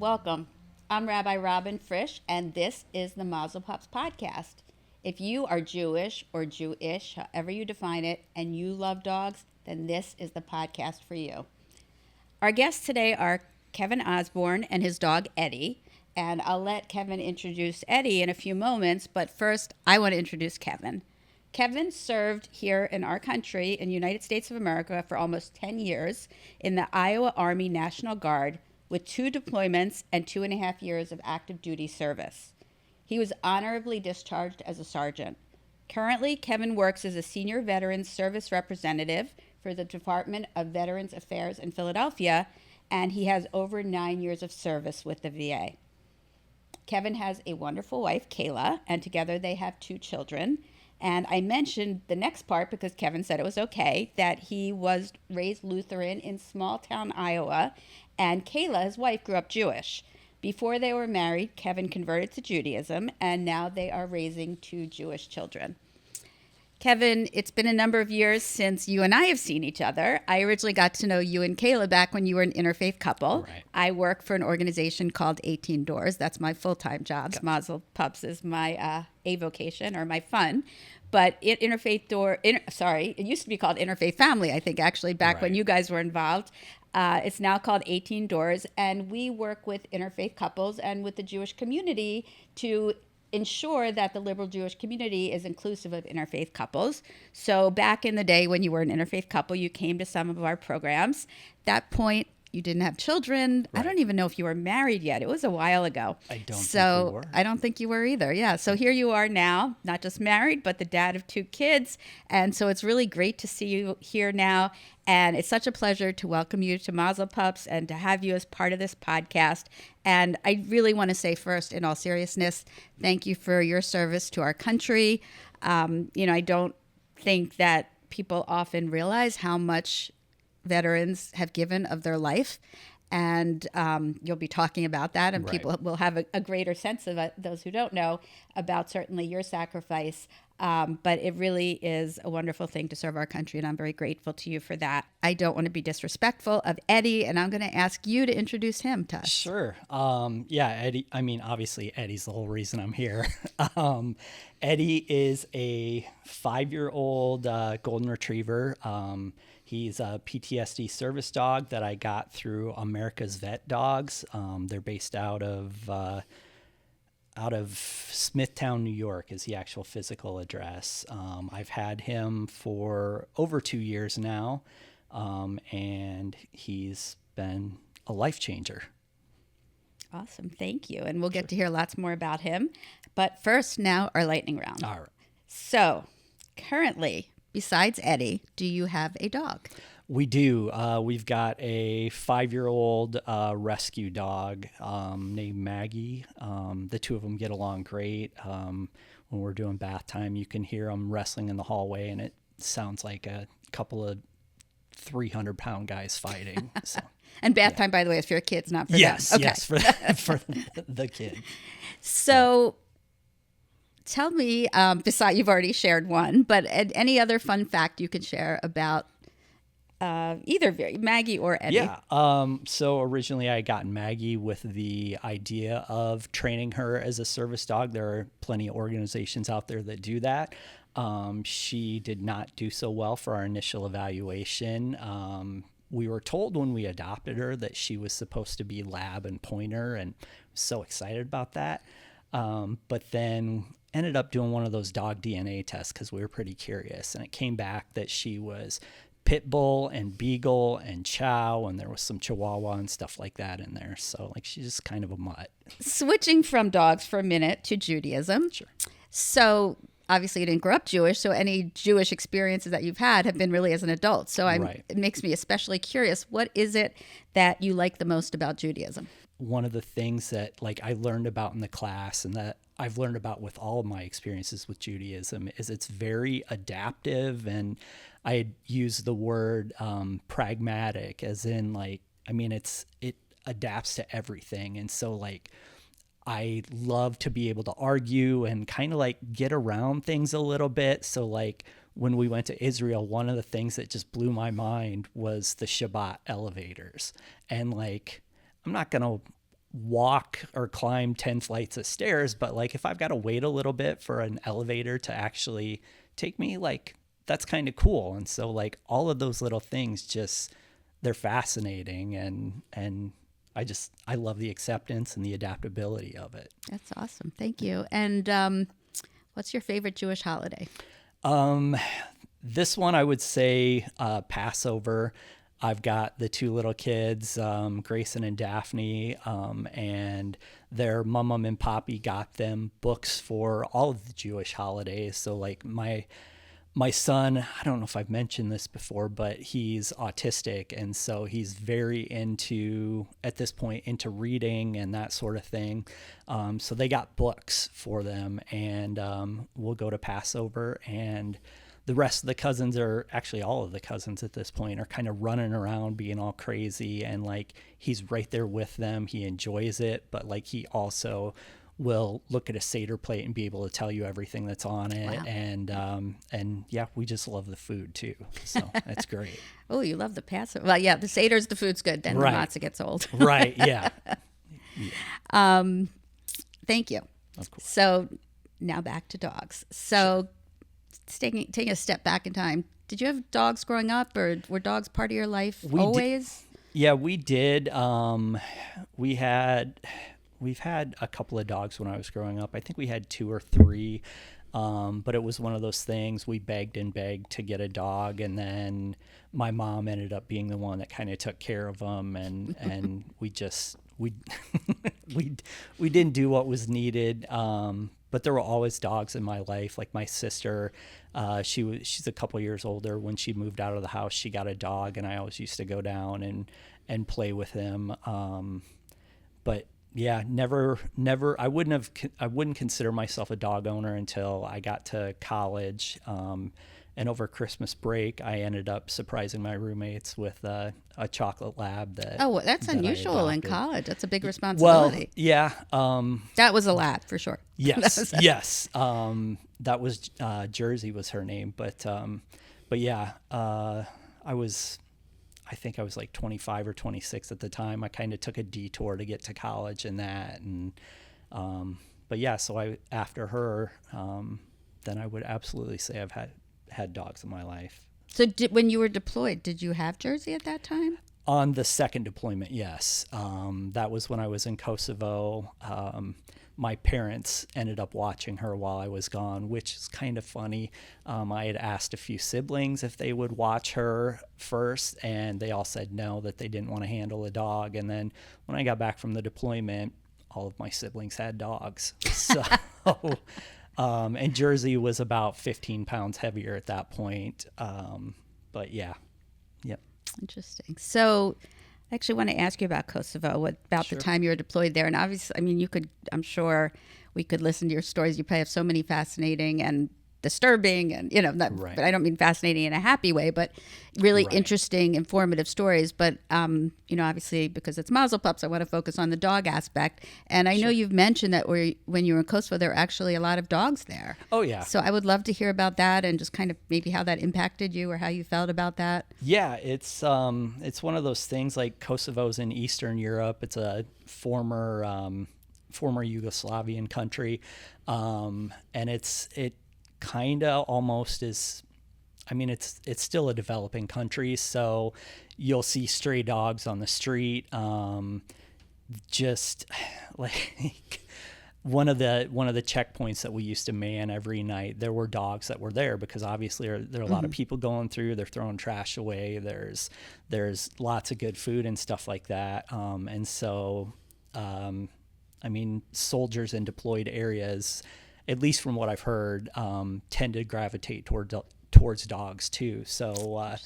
Welcome. I'm Rabbi Robin Frisch, and this is the Mazel Pups podcast. If you are Jewish or Jewish, however you define it, and you love dogs, then this is the podcast for you. Our guests today are Kevin Osborn and his dog Eddie, and I'll let Kevin introduce Eddie in a few moments, but first I want to introduce Kevin. Kevin served here in our country, in the United States of America, for almost 10 years in the Iowa Army National Guard with 2 deployments and 2.5 years of active duty service. He was honorably discharged as a sergeant. Currently, Kevin works as a senior veterans service representative for the Department of Veterans Affairs in Philadelphia, and he has over 9 years of service with the VA. Kevin has a wonderful wife, Kayla, and together they have 2 children. And I mentioned the next part because Kevin said it was okay, that he was raised Lutheran in small town Iowa, and Kayla, his wife, grew up Jewish. Before they were married, Kevin converted to Judaism, and now they are raising 2 Jewish children. Kevin, it's been a number of years since you and I have seen each other. I originally got to know you and Kayla back when you were an interfaith couple. Right. I work for an organization called 18 Doors. That's my full-time job. Gotcha. Mazel Pups is my avocation or my fun. But it used to be called Interfaith Family, I think, actually, back when Right. you guys were involved. It's now called 18 Doors, and we work with interfaith couples and with the Jewish community to ensure that the liberal Jewish community is inclusive of interfaith couples. So back in the day when you were an interfaith couple, you came to some of our programs. At that point, you didn't have children. Right. I don't even know if you were married yet. It was a while ago. I don't think we were. I don't think you were either. Yeah. So here you are now, not just married, but the dad of 2 kids. And so it's really great to see you here now. And it's such a pleasure to welcome you to Mazel Pups and to have you as part of this podcast. And I really want to say first, in all seriousness, thank you for your service to our country. I don't think that people often realize how much veterans have given of their life. And you'll be talking about that, and Right. people will have a greater sense of it, those who don't know, about certainly your sacrifice. But it really is a wonderful thing to serve our country, and I'm very grateful to you for that. I don't want to be disrespectful of Eddie, and I'm going to ask you to introduce him to us. Sure. Eddie, obviously Eddie's the whole reason I'm here. Eddie is a 5-year-old golden retriever. He's a PTSD service dog that I got through America's Vet Dogs. They're based out of Smithtown, New York is the actual physical address. I've had him for over 2 years now, and he's been a life changer. Awesome. Thank you. And we'll get to hear lots more about him. But first, now our lightning round. All right. So currently, besides Eddie, do you have a dog? We do. We've got a 5-year-old rescue dog named Maggie. The 2 of them get along great. When we're doing bath time, you can hear them wrestling in the hallway, and it sounds like a couple of 300-pound guys fighting. So, And bath time, by the way, is for your kids, not for yes, them. Okay. yes, for the kids. So tell me, besides, you've already shared one, but any other fun fact you could share about either of you, Maggie or Eddie? Yeah. So originally I got Maggie with the idea of training her as a service dog. There are plenty of organizations out there that do that. She did not do so well for our initial evaluation. We were told when we adopted her that she was supposed to be lab and pointer, and so excited about that. But then ended up doing one of those dog DNA tests because we were pretty curious, and it came back that she was pit bull and beagle and chow, and there was some chihuahua and stuff like that in there. So she's just kind of a mutt. Switching from dogs for a minute to Judaism. Sure. So obviously you didn't grow up Jewish, so any Jewish experiences that you've had have been really as an adult. So Right. It makes me especially curious. What is it that you like the most about Judaism? One of the things that I learned about in the class, and that I've learned about with all of my experiences with Judaism, is it's very adaptive. And I had used the word pragmatic, as in it adapts to everything. And so I love to be able to argue and kind of get around things a little bit. So when we went to Israel, one of the things that just blew my mind was the Shabbat elevators. And I'm not going to walk or climb 10 flights of stairs, but like if I've got to wait a little bit for an elevator to actually take me, like that's kind of cool. And so like all of those little things, just they're fascinating, and I love the acceptance and the adaptability of it. That's awesome. Thank you. And what's your favorite Jewish holiday? This one I would say Passover. I've got the two little kids, Grayson and Daphne, and their mom and poppy got them books for all of the Jewish holidays. So like my son, I don't know if I've mentioned this before, but he's autistic. And so he's very at this point, into reading and that sort of thing. So they got books for them, and we'll go to Passover, and the rest of the cousins, are actually all of the cousins at this point, are kind of running around being all crazy, and like he's right there with them. He enjoys it, but like he also will look at a Seder plate and be able to tell you everything that's on it. Wow. And yeah, we just love the food too. So that's great. Oh, you love the Passover. Well, yeah, the Seder's, the food's good. Then right. The matzah gets old. Right. Yeah. Thank you. Of course. So now back to dogs. So taking a step back in time, did you have dogs growing up, or were dogs part of your life always? Yeah, we did. We've had a couple of dogs when I was growing up. I think we had 2 or 3, but it was one of those things, we begged and begged to get a dog, and then my mom ended up being the one that kind of took care of them, and we didn't do what was needed. But there were always dogs in my life. Like my sister, she's a couple years older. When she moved out of the house, she got a dog, and I always used to go down and play with him. But yeah, never. I wouldn't consider myself a dog owner until I got to college. And over Christmas break, I ended up surprising my roommates with a chocolate lab. That's unusual in college. That's a big responsibility. Well, yeah. That was a lab for sure. Yes, yes. That was Jersey was her name, but yeah, I think I was like 25 or 26 at the time. I kind of took a detour to get to college and that, and but yeah. So after her, then I would absolutely say I've had dogs in my life. So when you were deployed, did you have Jersey at that time? On the second deployment, yes. That was when I was in Kosovo. My parents ended up watching her while I was gone, which is kind of funny. I had asked a few siblings if they would watch her first, and they all said no, that they didn't want to handle a dog. And then when I got back from the deployment, all of my siblings had dogs. So, and Jersey was about 15 pounds heavier at that point. But yeah, yep. Interesting. So I actually want to ask you about Kosovo, about Sure. the time you were deployed there. And obviously, I mean, I'm sure we could listen to your stories. You probably have so many fascinating and disturbing and, Right. but I don't mean fascinating in a happy way, but really Right. interesting, informative stories. But, obviously because it's Mazel Pups, I want to focus on the dog aspect. And I know you've mentioned that when you were in Kosovo, there were actually a lot of dogs there. Oh, yeah. So I would love to hear about that and just kind of maybe how that impacted you or how you felt about that. Yeah, it's one of those things, like Kosovo's in Eastern Europe. It's a former Yugoslavian country. And it kind of almost is, I mean, it's still a developing country, so you'll see stray dogs on the street. Just like one of the checkpoints that we used to man every night, there were dogs that were there because obviously there are a lot of people going through, they're throwing trash away. There's lots of good food and stuff like that. And so, I mean, soldiers in deployed areas, at least from what I've heard, tend to gravitate towards dogs too. So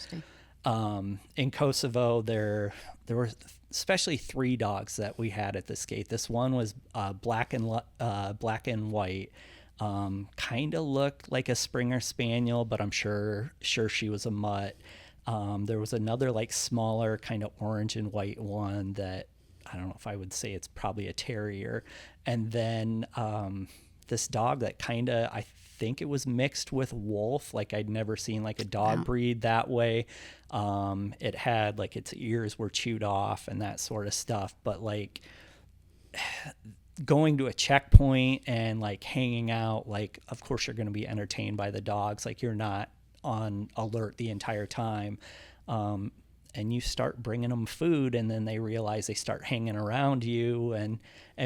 in Kosovo, there were especially 3 dogs that we had at this gate. This one was black and white, kind of looked like a Springer Spaniel, but I'm sure she was a mutt. There was another like smaller kind of orange and white one that I don't know if I would say it's probably a terrier, and then this dog that kind of, I think it was mixed with wolf. Like I'd never seen like a dog breed that way. It had like its ears were chewed off and that sort of stuff. But like going to a checkpoint and like hanging out, like of course you're going to be entertained by the dogs, like you're not on alert the entire time, and you start bringing them food, and then they realize they start hanging around you, and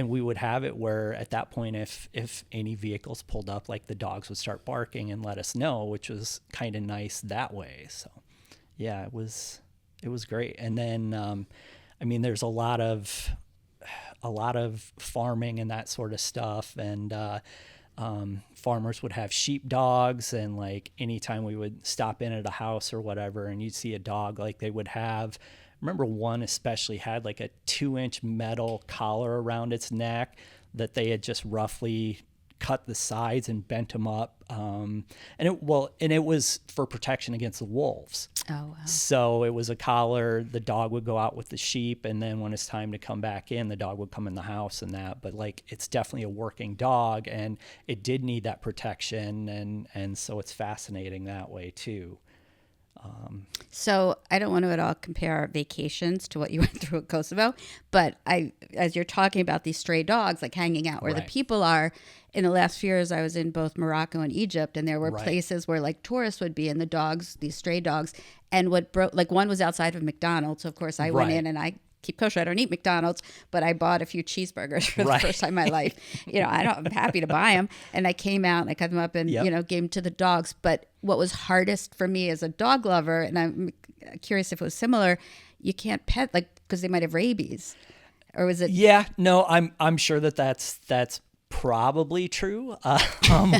we would have it where at that point if any vehicles pulled up, like the dogs would start barking and let us know, which was kind of nice that way. So yeah, it was great. And then I mean, there's a lot of farming and that sort of stuff, and farmers would have sheep dogs, and like anytime we would stop in at a house or whatever and you'd see a dog, like they would have, I remember one especially had like a 2-inch metal collar around its neck that they had just roughly cut the sides and bent them up, and it was for protection against the wolves. Oh, wow. So it was a collar. The dog would go out with the sheep, and then when it's time to come back in, the dog would come in the house and that. But like, it's definitely a working dog, and it did need that protection, and so it's fascinating that way too. So I don't want to at all compare our vacations to what you went through at Kosovo, but as you're talking about these stray dogs, like hanging out where the people are, in the last few years, I was in both Morocco and Egypt, and there were places where like tourists would be, and the dogs, these stray dogs, and what broke, like one was outside of McDonald's. So of course I went in, and I keep kosher. I don't eat McDonald's, but I bought a few cheeseburgers for the first time in my life. I'm happy to buy them. And I came out and I cut them up and, gave them to the dogs. But what was hardest for me as a dog lover, and I'm curious if it was similar, you can't pet, like, because they might have rabies. Or was it? Yeah, no, I'm sure that's probably true,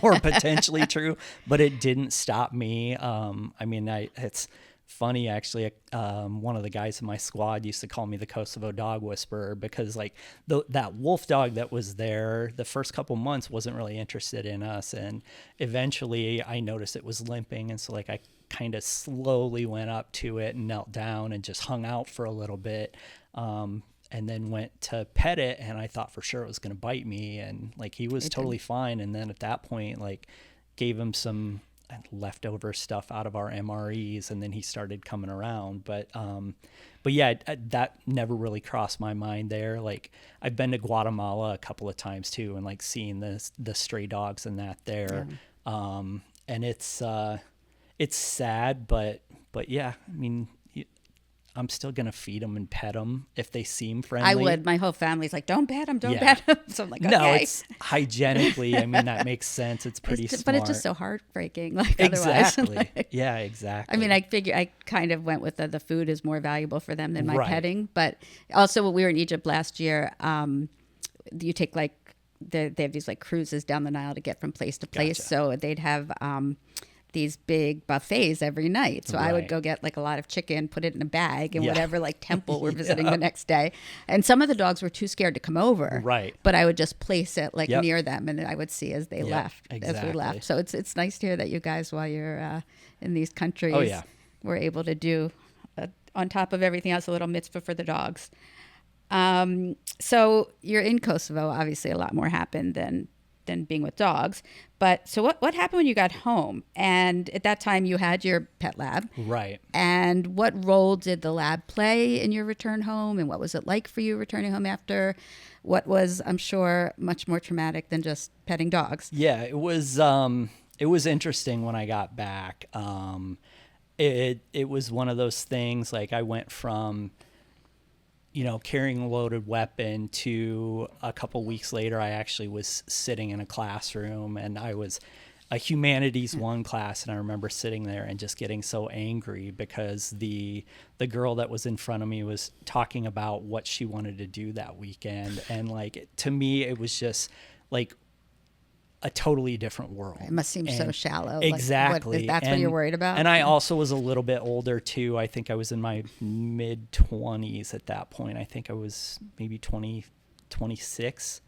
or potentially true, but it didn't stop me. I mean, it's funny actually. One of the guys in my squad used to call me the Kosovo dog whisperer, because like that wolf dog that was there the first couple months wasn't really interested in us, and eventually I noticed it was limping, and so like I kind of slowly went up to it and knelt down and just hung out for a little bit, and then went to pet it, and I thought for sure it was going to bite me, and like he was totally fine. And then at that point, like gave him some leftover stuff out of our MREs, and then he started coming around. But yeah, that never really crossed my mind there. Like I've been to Guatemala a couple of times too, and like seeing the stray dogs and that there. And it's sad, but yeah, I mean, I'm still going to feed them and pet them if they seem friendly. I would. My whole family's like, don't pet them, don't pet them. So I'm like, okay. No, it's hygienically, I mean, that makes sense. It's pretty smart. But it's just so heartbreaking. Like, exactly. Otherwise, yeah, exactly. I mean, I figure I kind of went with the food is more valuable for them than my petting. But also when we were in Egypt last year, you take like, they have these like cruises down the Nile to get from place to place. Gotcha. So they'd have these big buffets every night. So I would go get like a lot of chicken, put it in a bag, and whatever like temple we're visiting the next day. And some of the dogs were too scared to come over. Right. But I would just place it like near them, and I would see as they left, as we left. So it's nice to hear that you guys, while you're in these countries, were able to do, on top of everything else, a little mitzvah for the dogs. So you're in Kosovo. Obviously, a lot more happened than being with dogs. But so what happened when you got home? And at that time you had your pet lab. Right. And what role did the lab play in your return home? And what was it like for you returning home after what was, I'm sure, much more traumatic than just petting dogs? Yeah, it was interesting when I got back. It was one of those things, like I went from carrying a loaded weapon to a couple weeks later, I actually was sitting in a classroom, and I was a humanities 1 class. And I remember sitting there and just getting so angry because the girl that was in front of me was talking about what she wanted to do that weekend. And like, to me, it was just like a totally different world. It must seem so shallow. Exactly. Like, that's what you're worried about? And I also was a little bit older too. I think I was in my mid 20s at that point. I think I was maybe 26,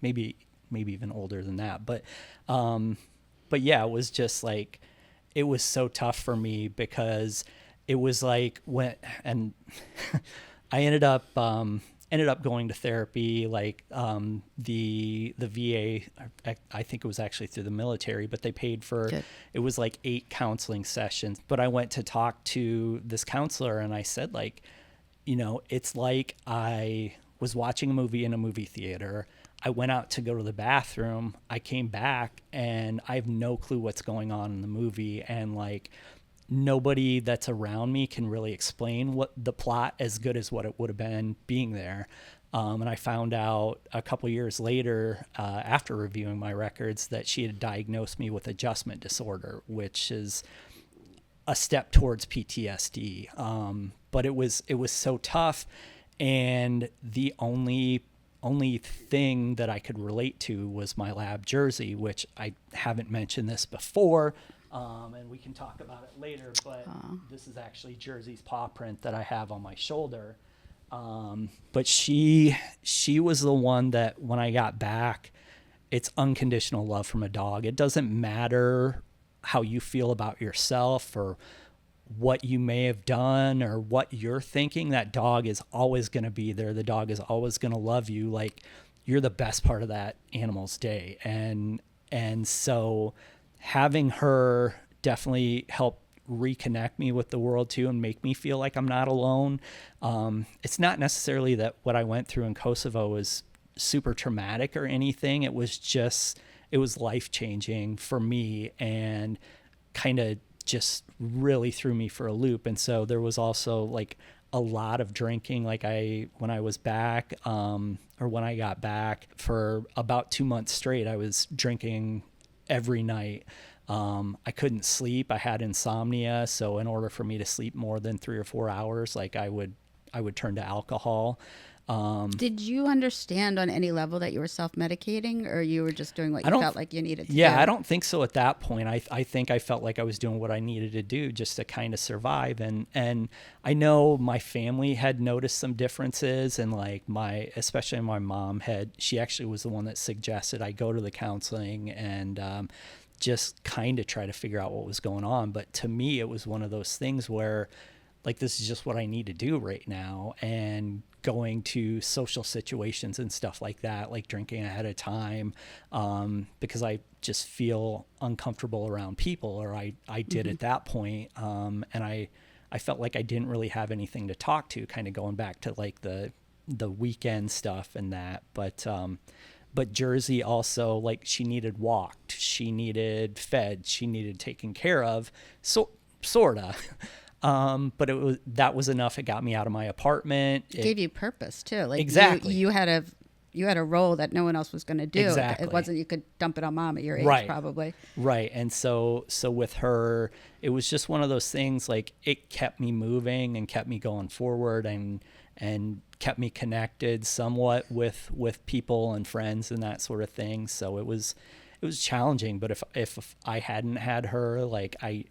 maybe even older than that. But yeah, it was just like, it was so tough for me because it was like and I ended up going to therapy, like the VA, I think it was actually through the military, but they paid for, it was like 8 counseling sessions. But I went to talk to this counselor, and I said, like, it's like I was watching a movie in a movie theater. I went out to go to the bathroom. I came back and I have no clue what's going on in the movie. And like nobody that's around me can really explain what the plot as good as what it would have been being there. And I found out a couple years later, after reviewing my records, that she had diagnosed me with adjustment disorder, which is a step towards PTSD. But it was so tough. And the only thing that I could relate to was my lab jersey, which I haven't mentioned this before. And we can talk about it later, but this is actually Jersey's paw print that I have on my shoulder. But she was the one that when I got back, it's unconditional love from a dog. It doesn't matter how you feel about yourself or what you may have done or what you're thinking. That dog is always going to be there. The dog is always going to love you. Like you're the best part of that animal's day. And so having her definitely helped reconnect me with the world too and make me feel like I'm not alone. It's not necessarily that what I went through in Kosovo was super traumatic or anything. It was life-changing for me and kind of just really threw me for a loop. And so there was also like a lot of drinking. Like when I was back, or when I got back for about 2 months straight, I was drinking every night. I couldn't sleep. I had insomnia. So in order for me to sleep more than 3 or 4 hours, like I would turn to alcohol. Did you understand on any level that you were self-medicating or you were just doing what you felt like you needed to do? Yeah, I don't think so at that point. I think I felt like I was doing what I needed to do just to kind of survive. And I know my family had noticed some differences and like especially my mom she actually was the one that suggested I go to the counseling and, just kind of try to figure out what was going on. But to me, it was one of those things where like, this is just what I need to do right now. And going to social situations and stuff like that, like drinking ahead of time, because I just feel uncomfortable around people, or I did at that point. And I felt like I didn't really have anything to talk to, kind of going back to like the weekend stuff and that. But Jersey also, like, she needed walked, she needed fed, she needed taken care of, so sorta. But that was enough. It got me out of my apartment. It gave you purpose too. Like exactly. You had a role that no one else was going to do. Exactly. It wasn't, you could dump it on mom at your age, right. Probably. Right. And so with her, it was just one of those things, like it kept me moving and kept me going forward and kept me connected somewhat with people and friends and that sort of thing. So it was challenging, but if I hadn't had her, like I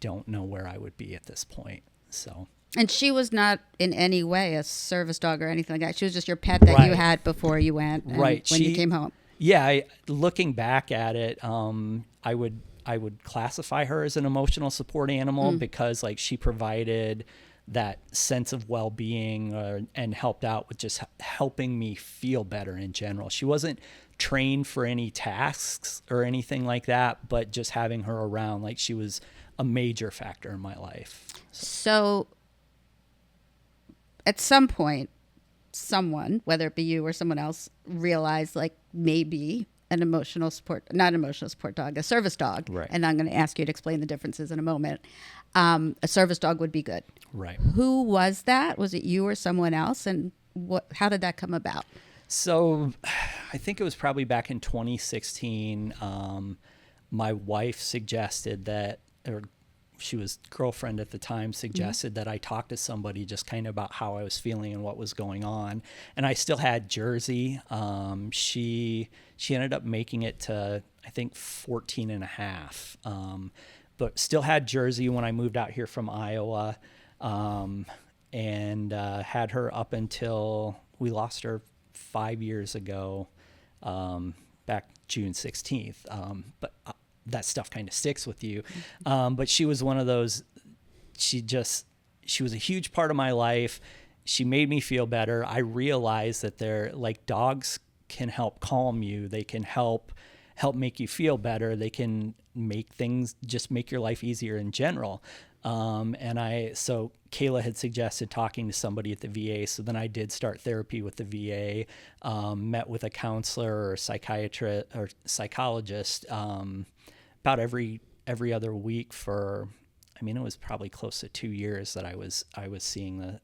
don't know where I would be at this point. So. And she was not in any way a service dog or anything like that. She was just your pet that you had before you went and when you came home. Yeah. Looking back at it, I would classify her as an emotional support animal because like she provided that sense of well-being and helped out with just helping me feel better in general. She wasn't trained for any tasks or anything like that, but just having her around, like she was a major factor in my life. So at some point, someone, whether it be you or someone else, realized like maybe not an emotional support dog, a service dog. Right. And I'm going to ask you to explain the differences in a moment. A service dog would be good. Right. Who was that? Was it you or someone else? And how did that come about? So I think it was probably back in 2016. My wife suggested that, or she was girlfriend at the time, suggested that I talk to somebody just kind of about how I was feeling and what was going on. And I still had Jersey. She ended up making it to, I think, 14 and a half. But still had Jersey when I moved out here from Iowa, and had her up until we lost her 5 years ago, back June 16th. But that stuff kind of sticks with you. But she was one of those, she was a huge part of my life. She made me feel better. I realized that dogs can help calm you. They can help make you feel better. They can make your life easier in general. So Kayla had suggested talking to somebody at the VA. So then I did start therapy with the VA, met with a counselor or psychiatrist or psychologist, about every other week for, I mean, it was probably close to 2 years that I was seeing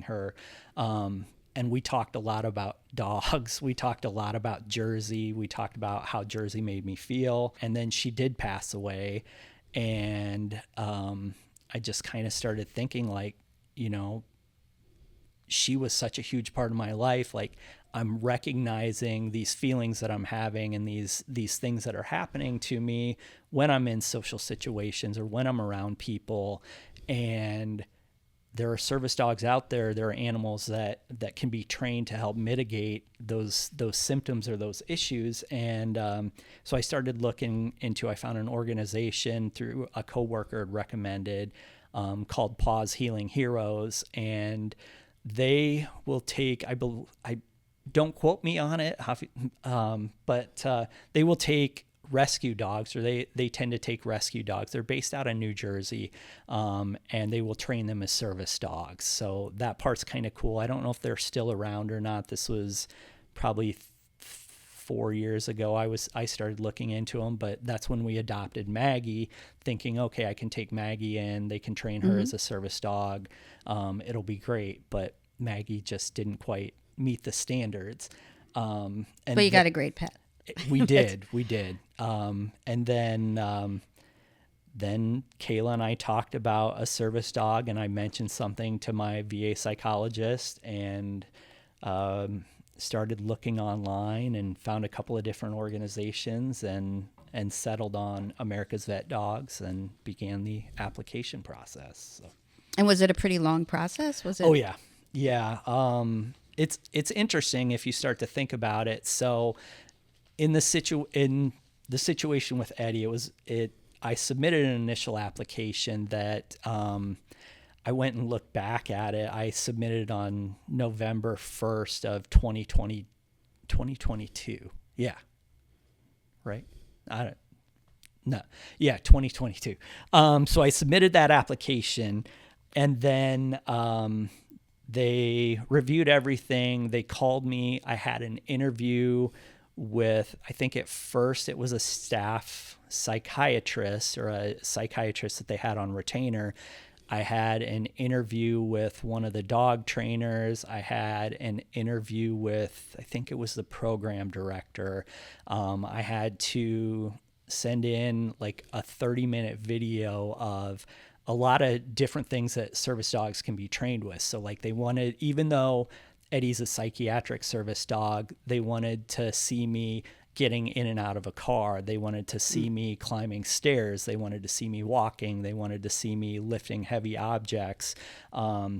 her. And we talked a lot about dogs. We talked a lot about Jersey. We talked about how Jersey made me feel. And then she did pass away. And I just kind of started thinking, like, you know, she was such a huge part of my life. Like, I'm recognizing these feelings that I'm having and these things that are happening to me when I'm in social situations or when I'm around people. And there are service dogs out there. There are animals that can be trained to help mitigate those symptoms or those issues. And so I started looking into, I found an organization through a coworker had recommended, called Paws Healing Heroes. And they will take, I don't quote me on it, but they will take rescue dogs, or they tend to take rescue dogs. They're based out of New Jersey, and they will train them as service dogs. So that part's kind of cool. I don't know if they're still around or not. This was probably 4 years ago. I started looking into them, but that's when we adopted Maggie, thinking, okay, I can take Maggie in. They can train her as a service dog. It'll be great. But Maggie just didn't quite meet the standards. But you got a great pet. We did. And then Kayla and I talked about a service dog, and I mentioned something to my VA psychologist, and started looking online and found a couple of different organizations and settled on America's Vet Dogs and began the application process. So. And was it a pretty long process? Was it? Oh yeah. Yeah. It's interesting if you start to think about it. So in the situation with Eddie, I submitted an initial application that, I went and looked back at it. I submitted on November 1st of 2022. Yeah. Right. 2022. So I submitted that application, and then, they reviewed everything. They called me. I had an interview with, I think at first it was a staff psychiatrist or a psychiatrist that they had on retainer. I had an interview with one of the dog trainers. I had an interview with, I think it was the program director. I had to send in like a 30-minute video of a lot of different things that service dogs can be trained with. So like they wanted, even though Eddie's a psychiatric service dog, they wanted to see me getting in and out of a car. They wanted to see me climbing stairs. They wanted to see me walking. They wanted to see me lifting heavy objects,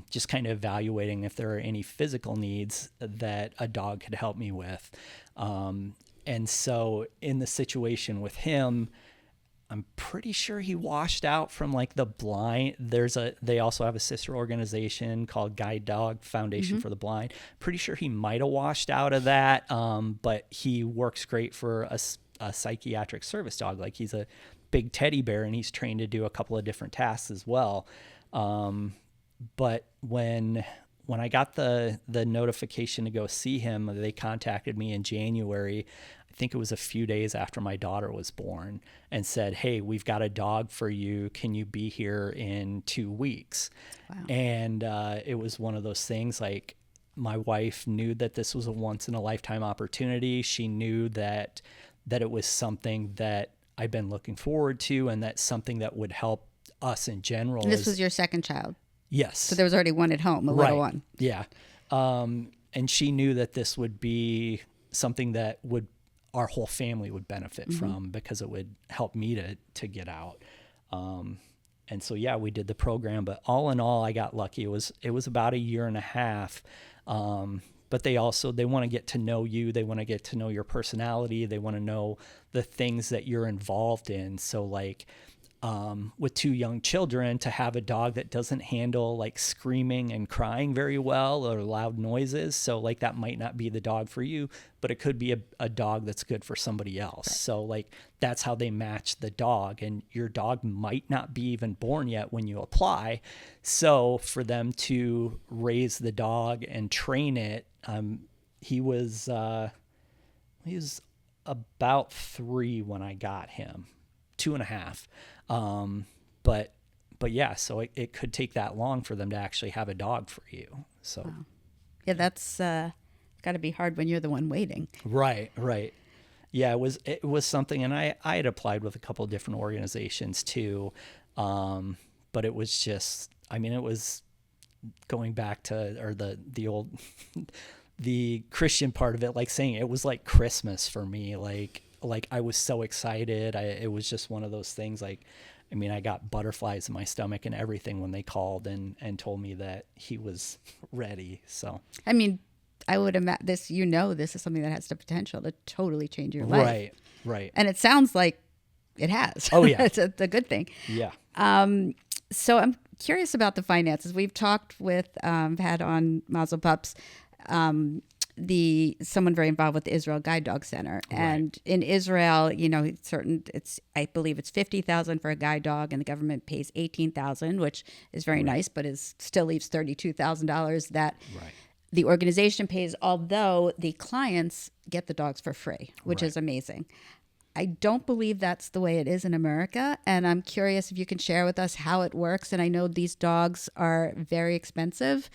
just kind of evaluating if there are any physical needs that a dog could help me with. And so in the situation with him, I'm pretty sure he washed out from like the blind. They also have a sister organization called Guide Dog Foundation for the Blind. Pretty sure he might have washed out of that. But he works great for a psychiatric service dog. Like he's a big teddy bear and he's trained to do a couple of different tasks as well. But when I got the notification to go see him, they contacted me in January. I think it was a few days after my daughter was born, and said, hey, we've got a dog for you. Can you be here in 2 weeks? Wow. And it was one of those things, like my wife knew that this was a once in a lifetime opportunity. She knew that it was something that I've been looking forward to, and that's something that would help us in general. And this was your second child? Yes. So there was already one at home, a little one. Yeah. And she knew that this would be something that our whole family would benefit from, because it would help me to get out. And so, yeah, we did the program, but all in all, I got lucky. It was about a year and a half. But they want to get to know you. They want to get to know your personality. They want to know the things that you're involved in. So like, with 2 young children, to have a dog that doesn't handle like screaming and crying very well or loud noises. So like that might not be the dog for you, but it could be a dog that's good for somebody else. Right. So like that's how they match the dog, and your dog might not be even born yet when you apply. So for them to raise the dog and train it, he was about 3 when I got him, 2.5. But yeah, so it could take that long for them to actually have a dog for you. So, wow. Yeah, that's got to be hard when you're the one waiting. Right. Yeah, it was something, and I had applied with a couple of different organizations too. But it was just, I mean, it was going back to, or the old, the Christian part of it, like saying it was like Christmas for me. Like I was so excited. It was just one of those things. Like, I mean, I got butterflies in my stomach and everything when they called and told me that he was ready. So, I mean, I would imagine this, this is something that has the potential to totally change your life. Right. And it sounds like it has. Oh yeah. It's a good thing. Yeah. So I'm curious about the finances. We've talked with, had on Mazel Pups, someone very involved with the Israel Guide Dog Center. And in Israel, I believe it's $50,000 for a guide dog, and the government pays $18,000, which is very nice, but still leaves $32,000 that the organization pays, although the clients get the dogs for free, which is amazing. I don't believe that's the way it is in America, and I'm curious if you can share with us how it works. And I know these dogs are very expensive,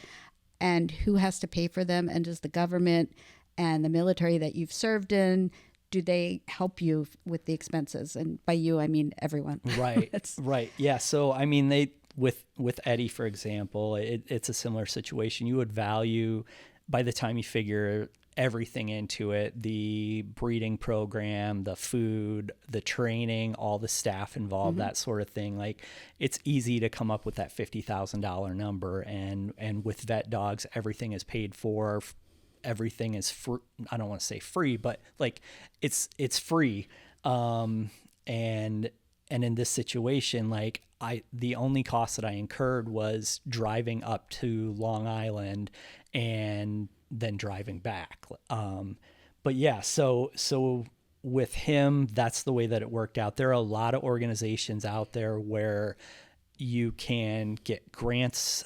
and who has to pay for them? And does the government and the military that you've served in, do they help you with the expenses? And by you, I mean everyone. Right. Right. Yeah. So, I mean, with Eddie, for example, it's a similar situation. You would value, by the time you figure everything into it, the breeding program, the food, the training, all the staff involved, that sort of thing. Like, it's easy to come up with that $50,000 number. And with vet dogs, everything is paid for. Everything is free. I don't want to say free, but like it's free. And in this situation, like the only cost that I incurred was driving up to Long Island and then driving back. But yeah, so with him, that's the way that it worked out. There are a lot of organizations out there where you can get grants,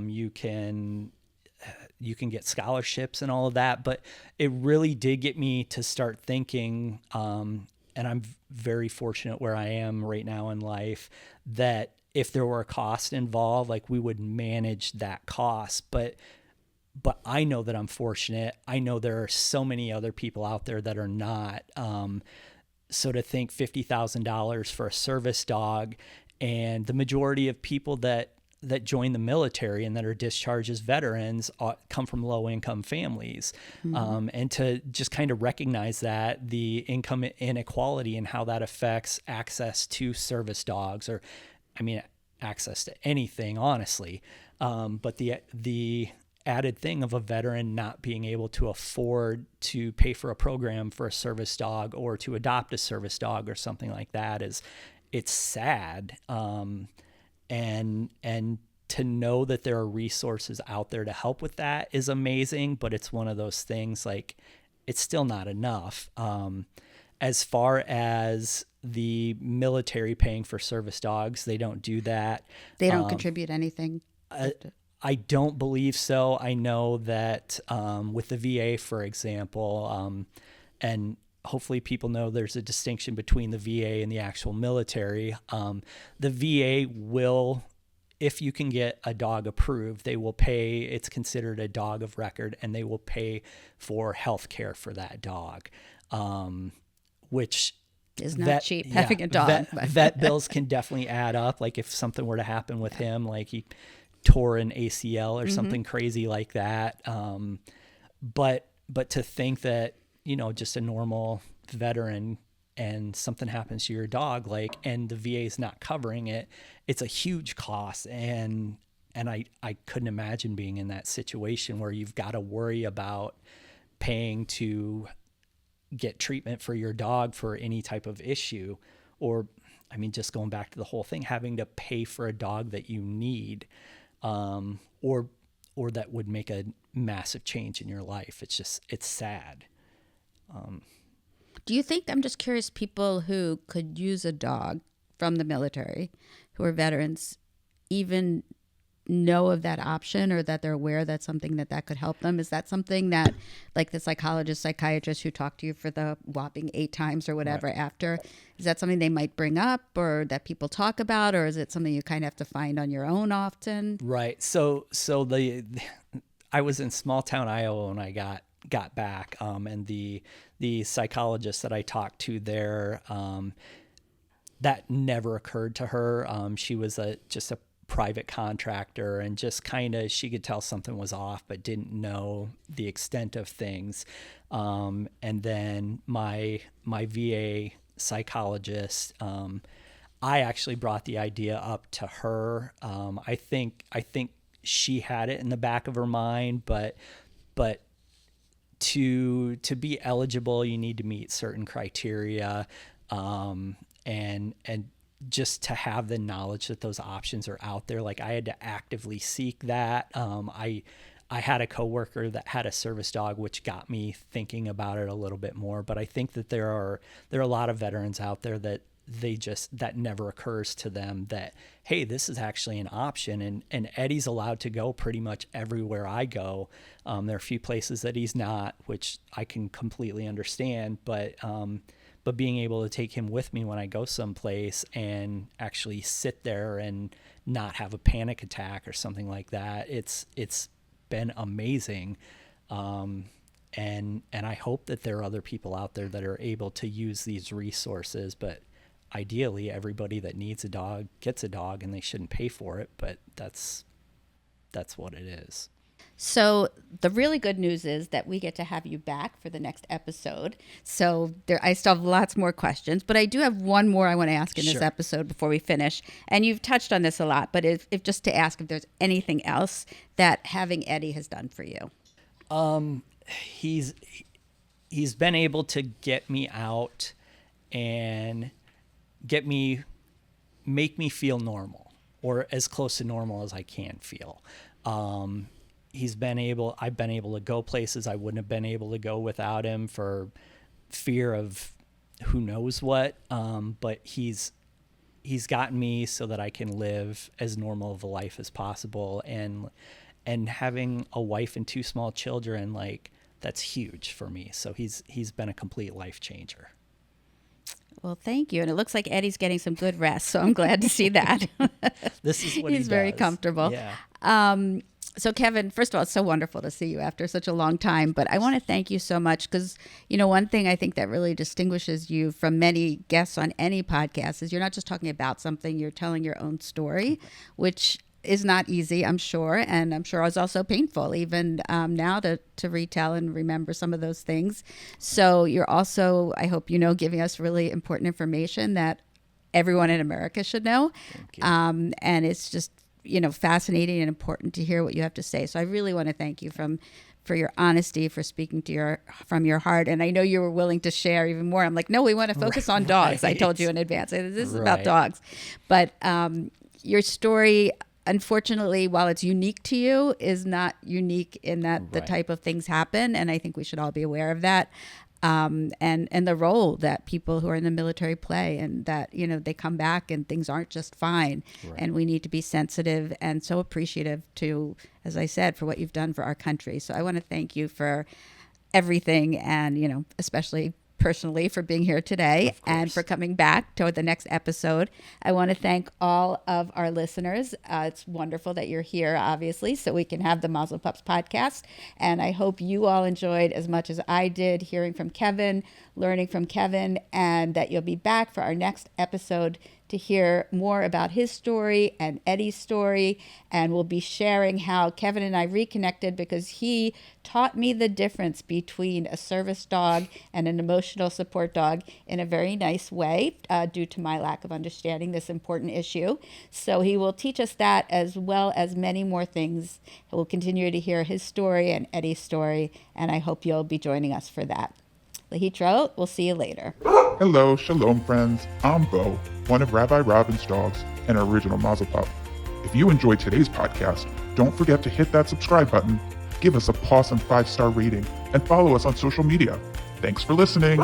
you can get scholarships and all of that, but it really did get me to start thinking, and I'm very fortunate where I am right now in life, that if there were a cost involved, like we would manage that cost. But I know that I'm fortunate. I know there are so many other people out there that are not. So to think $50,000 for a service dog, and the majority of people that join the military and that are discharged as veterans come from low-income families. And to just kind of recognize that, the income inequality and how that affects access to service dogs, or, I mean, access to anything, honestly. But the added thing of a veteran not being able to afford to pay for a program for a service dog or to adopt a service dog or something like that it's sad. And to know that there are resources out there to help with that is amazing, but it's one of those things, like, it's still not enough. As far as the military paying for service dogs, they don't do that. They don't contribute anything. I don't believe so. I know that with the VA, for example, and hopefully people know there's a distinction between the VA and the actual military. The VA will, if you can get a dog approved, they will pay, it's considered a dog of record, and they will pay for health care for that dog, which is not cheap, having a dog. Vet bills can definitely add up. Like if something were to happen with him, like he tore an ACL or something crazy like that. But to think that, just a normal veteran and something happens to your dog, and the VA is not covering it, it's a huge cost. And I couldn't imagine being in that situation where you've got to worry about paying to get treatment for your dog for any type of issue, or I mean, just going back to the whole thing, having to pay for a dog that you need, or that would make a massive change in your life. It's sad. Do you think, I'm just curious, people who could use a dog from the military, who are veterans, even know of that option, or that they're aware that's something that could help them? Is that something that, like the psychiatrist who talked to you for the whopping 8 times or whatever after, is that something they might bring up, or that people talk about, or is it something you kind of have to find on your own often? Right. So I was in small town Iowa when I got back, and the psychologist that I talked to there, that never occurred to her. She was just a private contractor, and just kind of, she could tell something was off, but didn't know the extent of things. And then my VA psychologist, I actually brought the idea up to her. I think she had it in the back of her mind, but to be eligible, you need to meet certain criteria, and just to have the knowledge that those options are out there. Like, I had to actively seek that. I had a coworker that had a service dog, which got me thinking about it a little bit more. But I think that there are a lot of veterans out there that that never occurs to them that, hey, this is actually an option. And Eddie's allowed to go pretty much everywhere I go. There are a few places that he's not, which I can completely understand, but being able to take him with me when I go someplace and actually sit there and not have a panic attack or something like that, it's been amazing. And I hope that there are other people out there that are able to use these resources, but ideally everybody that needs a dog gets a dog, and they shouldn't pay for it, but that's what it is. So the really good news is that we get to have you back for the next episode. So I still have lots more questions, but I do have one more I want to ask in this episode before we finish. And you've touched on this a lot, but if just to ask if there's anything else that having Eddie has done for you. He's been able to get me out and make me feel normal, or as close to normal as I can feel. I've been able to go places I wouldn't have been able to go without him, for fear of who knows what. But he's gotten me so that I can live as normal of a life as possible. And having a wife and 2 small children, like, that's huge for me. So he's been a complete life changer. Well, thank you. And it looks like Eddie's getting some good rest, so I'm glad to see that. This is what he's very comfortable. Yeah. So Kevin, first of all, it's so wonderful to see you after such a long time, but I want to thank you so much because, one thing I think that really distinguishes you from many guests on any podcast is you're not just talking about something, you're telling your own story, which is not easy, I'm sure. And I'm sure it's also painful even now to retell and remember some of those things. So you're also, I hope giving us really important information that everyone in America should know. And it's just, fascinating and important to hear what you have to say. So I really want to thank you for your honesty, for speaking from your heart. And I know you were willing to share even more. I'm like, no, we want to focus on dogs. I told you in advance. This is about dogs. But your story, unfortunately, while it's unique to you, is not unique in that the type of things happen. And I think we should all be aware of that. And the role that people who are in the military play, and that, they come back and things aren't just fine. And we need to be sensitive and so appreciative to, as I said, for what you've done for our country. So I want to thank you for everything, and, especially personally for being here today and for coming back to the next episode. I want to thank all of our listeners. It's wonderful that you're here, obviously, so we can have the Mazel Pups podcast. And I hope you all enjoyed as much as I did hearing from Kevin, learning from Kevin, and that you'll be back for our next episode to hear more about his story and Eddie's story. And we'll be sharing how Kevin and I reconnected because he taught me the difference between a service dog and an emotional support dog in a very nice way, due to my lack of understanding this important issue. So he will teach us that, as well as many more things. We'll continue to hear his story and Eddie's story, and I hope you'll be joining us for that. Lahitro, we'll see you later. Hello, shalom friends, I'm Bo. one of Rabbi Robin's dogs, and our original Mazel Pup. If you enjoyed today's podcast, don't forget to hit that subscribe button, give us a pawsome 5-star rating, and follow us on social media. Thanks for listening.